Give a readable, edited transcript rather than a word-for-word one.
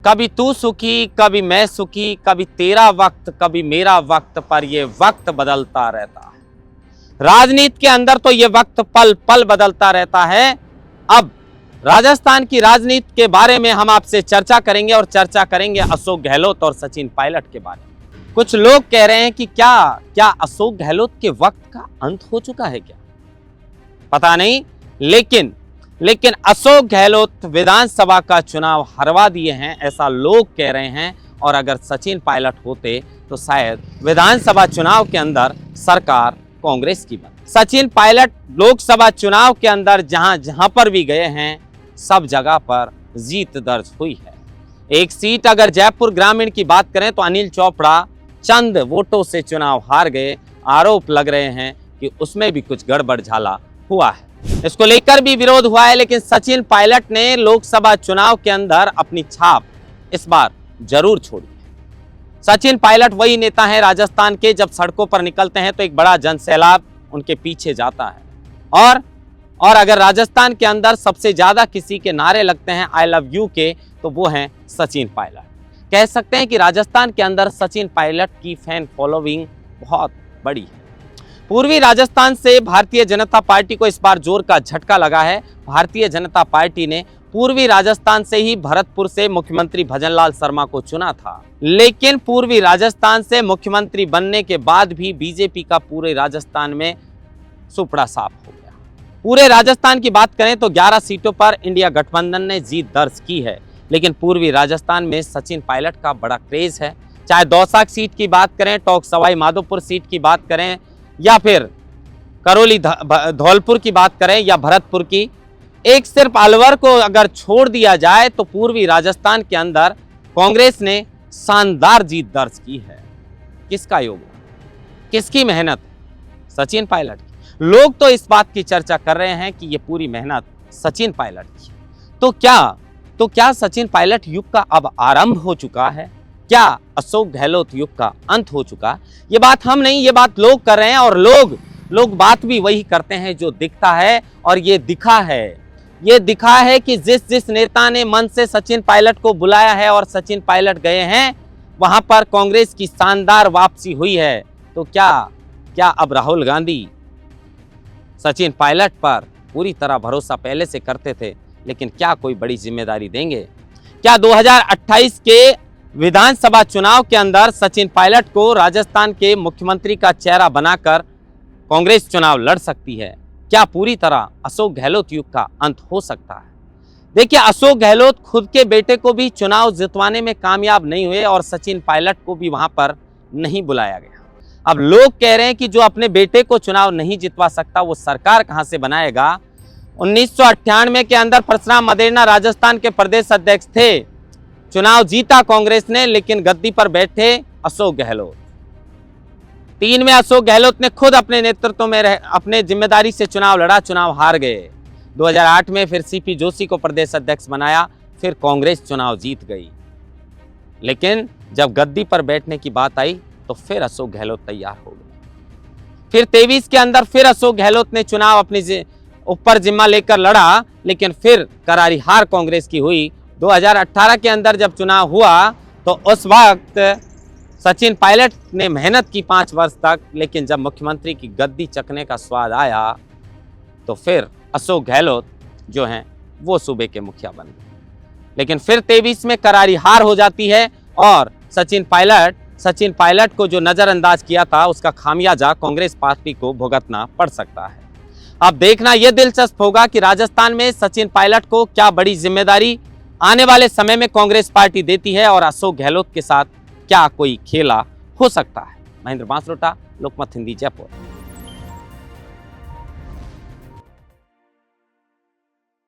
कभी तू सुखी, कभी मैं सुखी, कभी तेरा वक्त, कभी मेरा वक्त, पर ये वक्त बदलता रहता है। राजनीति के अंदर तो ये वक्त पल पल बदलता रहता है। अब राजस्थान की राजनीति के बारे में हम आपसे चर्चा करेंगे और चर्चा करेंगे अशोक गहलोत और सचिन पायलट के बारे में। कुछ लोग कह रहे हैं कि क्या अशोक गहलोत के वक्त का अंत हो चुका है क्या, पता नहीं, लेकिन अशोक गहलोत विधानसभा का चुनाव हरवा दिए हैं, ऐसा लोग कह रहे हैं। और अगर सचिन पायलट होते तो शायद विधानसभा चुनाव के अंदर सरकार कांग्रेस की बनती। सचिन पायलट लोकसभा चुनाव के अंदर जहां पर भी गए हैं सब जगह पर जीत दर्ज हुई है। एक सीट अगर जयपुर ग्रामीण की बात करें तो अनिल चोपड़ा चंद वोटों से चुनाव हार गए। आरोप लग रहे हैं कि उसमें भी कुछ गड़बड़ झाला हुआ है, इसको लेकर भी विरोध हुआ है। लेकिन सचिन पायलट ने लोकसभा चुनाव के अंदर अपनी छाप इस बार जरूर छोड़ी है। सचिन पायलट वही नेता हैं राजस्थान के, जब सड़कों पर निकलते हैं तो एक बड़ा जनसैलाब उनके पीछे जाता है। और अगर राजस्थान के अंदर सबसे ज्यादा किसी के नारे लगते हैं आई लव यू के, तो वो हैं सचिन पायलट। कह सकते हैं कि राजस्थान के अंदर सचिन पायलट की फैन फॉलोइंग बहुत बड़ी है। पूर्वी राजस्थान से भारतीय जनता पार्टी को इस बार जोर का झटका लगा है। भारतीय जनता पार्टी ने पूर्वी राजस्थान से ही भरतपुर से मुख्यमंत्री भजनलाल शर्मा को चुना था, लेकिन पूर्वी राजस्थान से मुख्यमंत्री बनने के बाद भी बीजेपी का पूरे राजस्थान में सुपड़ा साफ हो गया। पूरे राजस्थान की बात करें तो 11 सीटों पर इंडिया गठबंधन ने जीत दर्ज की है, लेकिन पूर्वी राजस्थान में सचिन पायलट का बड़ा क्रेज है। चाहे दौसा सीट की बात करें, टोंक सवाई माधोपुर सीट की बात करें, या फिर करौली धौलपुर की बात करें, या भरतपुर की, एक सिर्फ अलवर को अगर छोड़ दिया जाए तो पूर्वी राजस्थान के अंदर कांग्रेस ने शानदार जीत दर्ज की है। किसका योगदान, किसकी मेहनत? सचिन पायलट की। लोग तो इस बात की चर्चा कर रहे हैं कि ये पूरी मेहनत सचिन पायलट की। तो क्या सचिन पायलट युग का अब आरंभ हो चुका है? क्या अशोक गहलोत युग का अंत हो चुका? ये बात हम नहीं, ये बात लोग कर रहे हैं। और लोग बात भी वही करते हैं जो दिखता है। और ये दिखा है कि जिस नेता ने मन से सचिन पायलट को बुलाया है और सचिन पायलट गए हैं, वहां पर कांग्रेस की शानदार वापसी हुई है। तो क्या अब राहुल गांधी सचिन पायलट पर पूरी तरह भरोसा पहले से करते थे, लेकिन क्या कोई बड़ी जिम्मेदारी देंगे? क्या 2028 के विधानसभा चुनाव के अंदर सचिन पायलट को राजस्थान के मुख्यमंत्री का चेहरा बनाकर कांग्रेस चुनाव लड़ सकती है? क्या पूरी तरह अशोक गहलोत युग का अंत हो सकता है? देखिए, अशोक गहलोत खुद के बेटे को भी चुनाव जितवाने में कामयाब नहीं हुए और सचिन पायलट को भी वहां पर नहीं बुलाया गया। अब लोग कह रहे हैं कि जो अपने बेटे को चुनाव नहीं जितवा सकता वो सरकार कहां से बनाएगा? 1998 के अंदर परशुराम मदेरणा राजस्थान के प्रदेश अध्यक्ष थे। चुनाव जीता कांग्रेस ने, लेकिन गद्दी पर बैठे अशोक गहलोत। 3 में अशोक गहलोत ने खुद अपने नेतृत्व में अपने जिम्मेदारी से चुनाव लड़ा, चुनाव हार गए। 2008 में फिर सीपी जोशी को प्रदेश अध्यक्ष बनाया, फिर कांग्रेस चुनाव जीत गई। लेकिन जब गद्दी पर बैठने की बात आई तो फिर अशोक गहलोत तैयार हो गए। फिर 23 के अंदर फिर अशोक गहलोत ने चुनाव अपनी ऊपर जिम्मा लेकर लड़ा, लेकिन फिर करारी हार कांग्रेस की हुई। 2018 के अंदर जब चुनाव हुआ तो उस वक्त सचिन पायलट ने मेहनत की 5 वर्ष तक, लेकिन जब मुख्यमंत्री की गद्दी चखने का स्वाद आया तो फिर अशोक गहलोत जो हैं वो सूबे के मुखिया बन गए। लेकिन फिर 23 में करारी हार हो जाती है और सचिन पायलट को जो नजरअंदाज किया था उसका खामियाजा कांग्रेस पार्टी को भुगतना पड़ सकता है। अब देखना यह दिलचस्प होगा कि राजस्थान में सचिन पायलट को क्या बड़ी जिम्मेदारी आने वाले समय में कांग्रेस पार्टी देती है और अशोक गहलोत के साथ क्या कोई खेला हो सकता है। महेंद्र बांसरोटा, लोकमत हिंदी, जयपुर।